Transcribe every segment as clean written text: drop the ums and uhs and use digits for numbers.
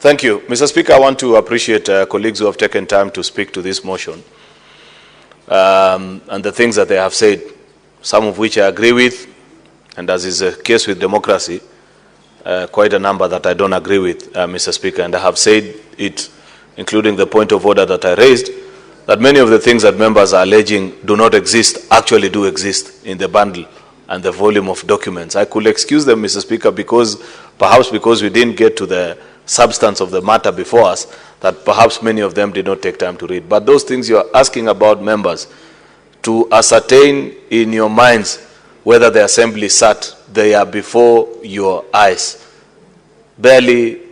Thank you. Mr. Speaker, I want to appreciate colleagues who have taken time to speak to this motion and the things that they have said, some of which I agree with, and as is the case with democracy, quite a number that I don't agree with, Mr. Speaker, and I have said it, including the point of order that I raised, that many of the things that members are alleging do not exist, actually do exist in the bundle and the volume of documents. I could excuse them, Mr. Speaker, perhaps because we didn't get to the substance of the matter before us, that perhaps many of them did not take time to read. But those things you are asking about, members, to ascertain in your minds whether the assembly sat, they are before your eyes, barely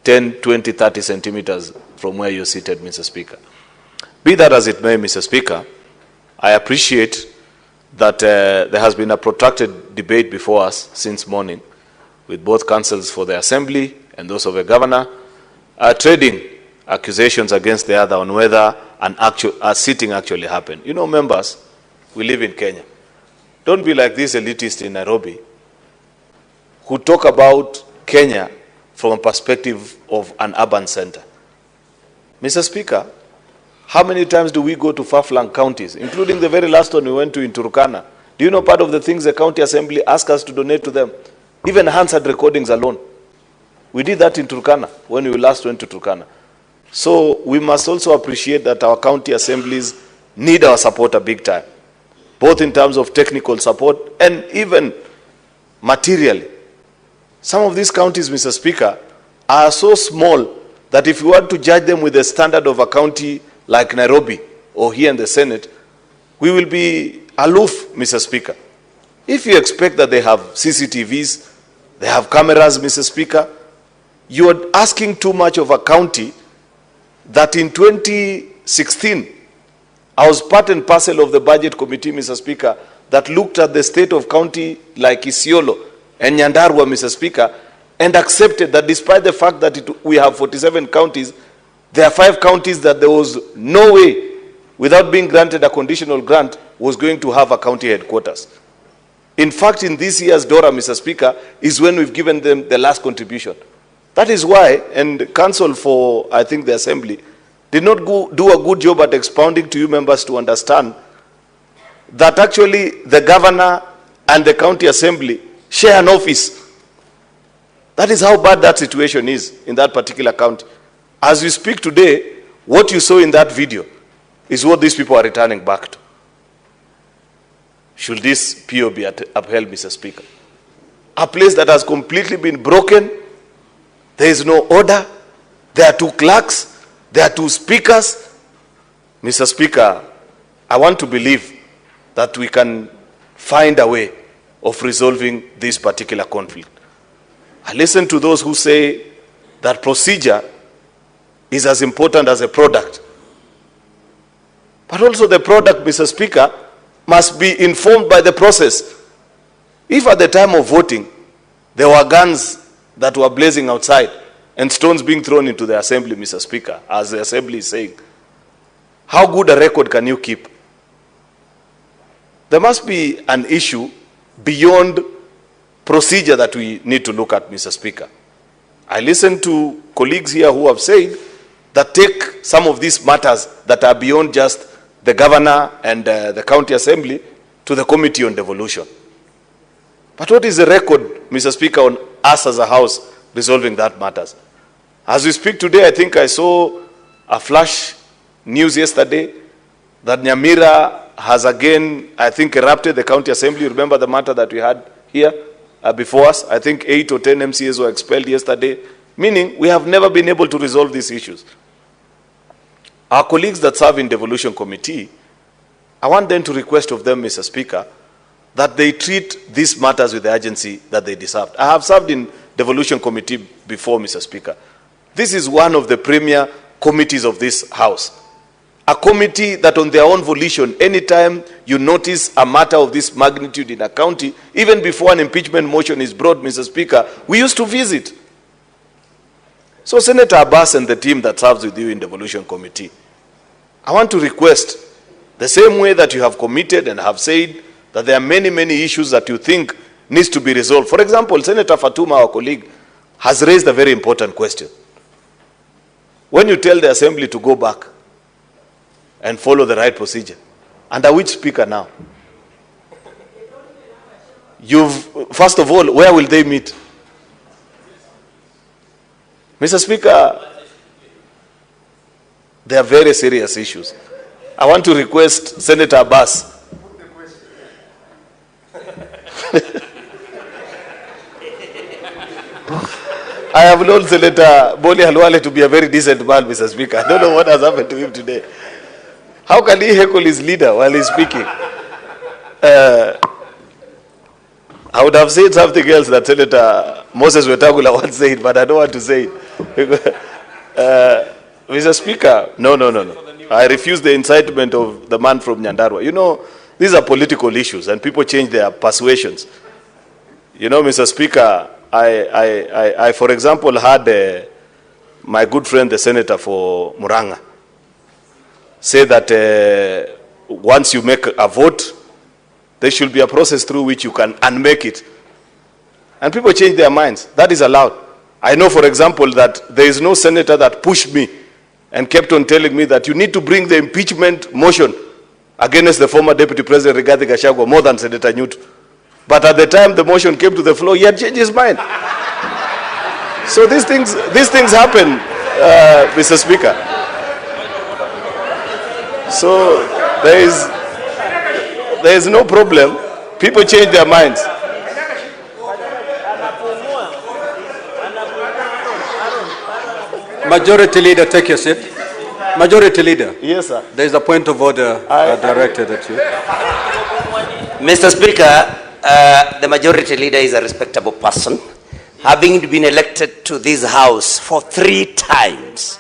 10, 20, 30 centimeters from where you're seated, Mr. Speaker. Be that as it may, Mr. Speaker, I appreciate that there has been a protracted debate before us since morning with both councils for the assembly and those of the governor, trading accusations against the other on whether a sitting actually happened. You know, members, we live in Kenya. Don't be like this elitist in Nairobi who talk about Kenya from a perspective of an urban center. Mr. Speaker, how many times do we go to far-flung counties, including the very last one we went to in Turkana? Do you know part of the things the county assembly asked us to donate to them? Even Hansard recordings alone. We did that in Turkana when we last went to Turkana. So we must also appreciate that our county assemblies need our support a big time, both in terms of technical support and even materially. Some of these counties, Mr. Speaker, are so small that if you want to judge them with the standard of a county like Nairobi or here in the Senate, we will be aloof, Mr. Speaker. If you expect that they have CCTVs, they have cameras, Mr. Speaker, you are asking too much of a county that in 2016, I was part and parcel of the budget committee, Mr. Speaker, that looked at the state of county like Isiolo and Nyandarua, Mr. Speaker, and accepted that despite the fact that we have 47 counties, there are 5 counties that there was no way, without being granted a conditional grant, was going to have a county headquarters. In fact, in this year's DORA, Mr. Speaker, is when we've given them the last contribution. That is why, and council for, I think, the assembly, did not do a good job at expounding to you members to understand that actually the governor and the county assembly share an office. That is how bad that situation is in that particular county. As we speak today, what you saw in that video is what these people are returning back to. Should this PO be upheld, Mr. Speaker? A place that has completely been broken, there is no order, there are 2 clerks, there are 2 speakers. Mr. Speaker, I want to believe that we can find a way of resolving this particular conflict. I listen to those who say that procedure is as important as a product. But also the product, Mr. Speaker, must be informed by the process. If at the time of voting, there were guns that were blazing outside and stones being thrown into the assembly, Mr. Speaker, as the assembly is saying, how good a record can you keep? There must be an issue beyond procedure that we need to look at, Mr. Speaker. I listen to colleagues here who have said that take some of these matters that are beyond just the governor and the county assembly to the committee on devolution. But what is the record, Mr. Speaker, on us as a house resolving that matters? As we speak today, I think I saw a flash news yesterday that Nyamira has again, I think, erupted the county assembly. You remember the matter that we had here before us? I think 8 or 10 MCAs were expelled yesterday, meaning we have never been able to resolve these issues. Our colleagues that serve in devolution committee, I want them to request of them, Mr. Speaker, that they treat these matters with the urgency that they deserve. I have served in devolution committee before, Mr. Speaker. This is one of the premier committees of this house. A committee that on their own volition, anytime you notice a matter of this magnitude in a county, even before an impeachment motion is brought, Mr. Speaker, we used to visit. So Senator Abbas and the team that serves with you in devolution committee, I want to request, the same way that you have committed and have said that there are many, many issues that you think needs to be resolved. For example, Senator Fatuma, our colleague, has raised a very important question. When you tell the assembly to go back and follow the right procedure, under which speaker now? First of all, where will they meet? Mr. Speaker, there are very serious issues. I want to request Senator Abbas. I have known Senator Boni Halwale to be a very decent man, Mr. Speaker. I don't know what has happened to him today. How can he heckle his leader while he's speaking? I would have said something else that Senator Moses Wetangula once said, but I don't want to say it. Mr. Speaker, no. I refuse the incitement of the man from Nyandarua. You know, these are political issues and people change their persuasions. You know, Mr. Speaker, I for example, had my good friend, the senator for Muranga, say that once you make a vote, there should be a process through which you can unmake it. And people change their minds. That is allowed. I know, for example, that there is no senator that pushed me and kept on telling me that you need to bring the impeachment motion against the former Deputy President Rigathi Gachagua more than Senator Nyutu. But at the time the motion came to the floor, he had changed his mind. So these things happen, Mr. Speaker. So there is no problem. People change their minds. Majority Leader, take your seat. Majority Leader. Yes, sir. There is a point of order directed at you. Mr. Speaker, the Majority Leader is a respectable person, having been elected to this House for 3 times.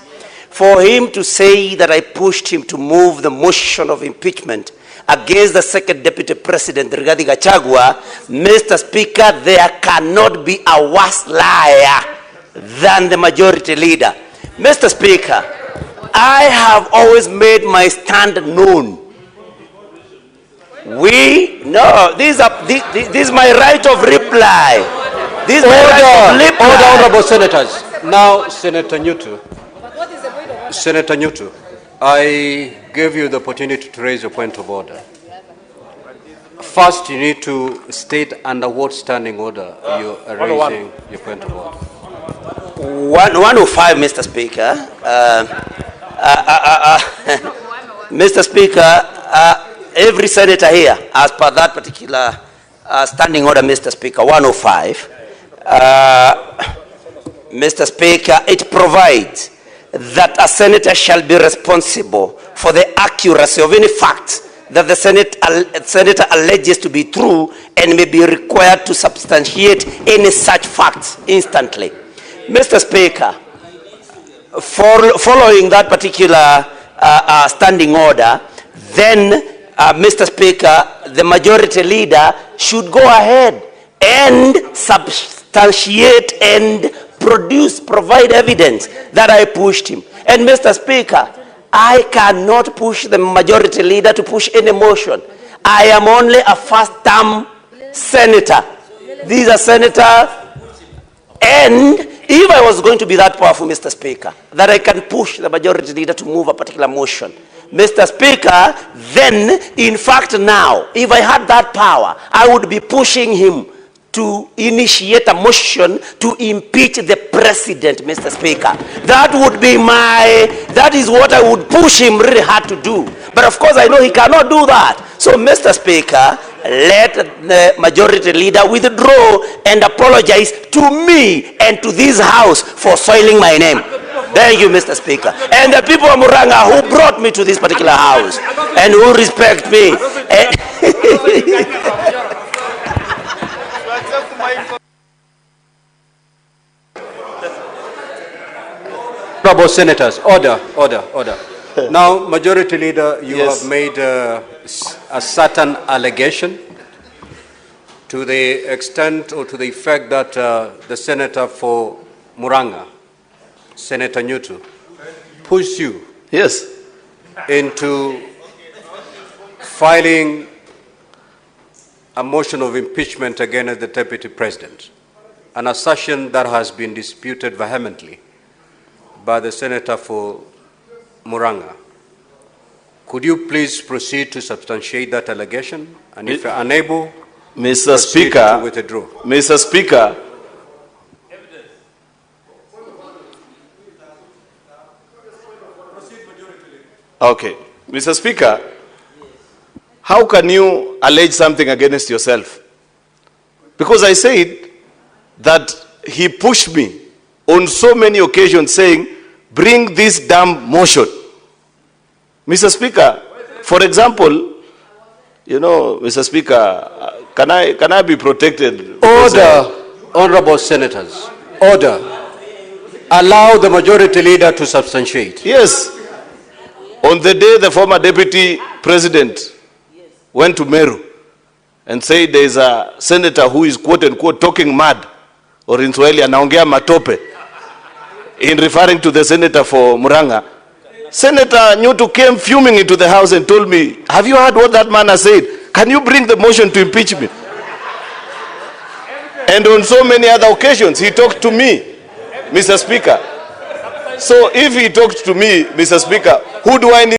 For him to say that I pushed him to move the motion of impeachment against the second Deputy President, Rigathi Gachagua, Mr. Speaker, there cannot be a worse liar than the Majority Leader. Mr. Speaker, I have always made my stand known. This is my right of reply. This is my right of reply. Order, honorable senators. Now, Senator Nyutu. Senator Nyutu, I gave you the opportunity to raise your point of order. First, you need to state under what standing order you are raising your point of order. 105, Mr. Speaker. Mr. Speaker, every senator here, as per that particular standing order, Mr. Speaker, 105, Mr. Speaker, it provides that a senator shall be responsible for the accuracy of any fact that the senator alleges to be true and may be required to substantiate any such facts instantly. Mr. Speaker, following that particular standing order, then, Mr. Speaker, the Majority Leader should go ahead and substantiate and provide evidence that I pushed him. And Mr. Speaker, I cannot push the Majority Leader to push any motion. I am only a first-term senator. These are senator, and if I was going to be that powerful, Mr. Speaker, that I can push the Majority Leader to move a particular motion, Mr. Speaker, then, in fact, now, if I had that power, I would be pushing him to initiate a motion to impeach the president, Mr. Speaker. That is what I would push him really hard to do. But of course, I know he cannot do that. So, Mr. Speaker, let the Majority Leader withdraw and apologize to me and to this House for soiling my name. Thank you, Mr. Speaker. And the people of Muranga who brought me to this particular House and who respect me. Honorable senators, order. Now, Majority Leader, you have made a certain allegation to the extent or to the effect that the senator for Muranga, Senator Nyutu, pushed you into filing a motion of impeachment against the Deputy President, an assertion that has been disputed vehemently by the senator for Muranga. Could you please proceed to substantiate that allegation? And if you're unable, Mr. Speaker, to withdraw. Mr. Speaker, okay. Mr. Speaker, how can you allege something against yourself? Because I said that he pushed me on so many occasions saying, bring this damn motion. Mr. Speaker, for example, you know, Mr. Speaker, can I be protected? Order, honorable senators. Order. Allow the majority leader to substantiate. Yes. On the day the former deputy president went to Meru and said there is a senator who is quote unquote talking mad, or in Swahili anaongea matope, in referring to the senator for Muranga, Senator Nyutu came fuming into the house and told me, have you heard what that man has said? Can you bring the motion to impeachment? And on so many other occasions, he talked to me, Mr. Speaker. So if he talked to me, Mr. Speaker, who do I need?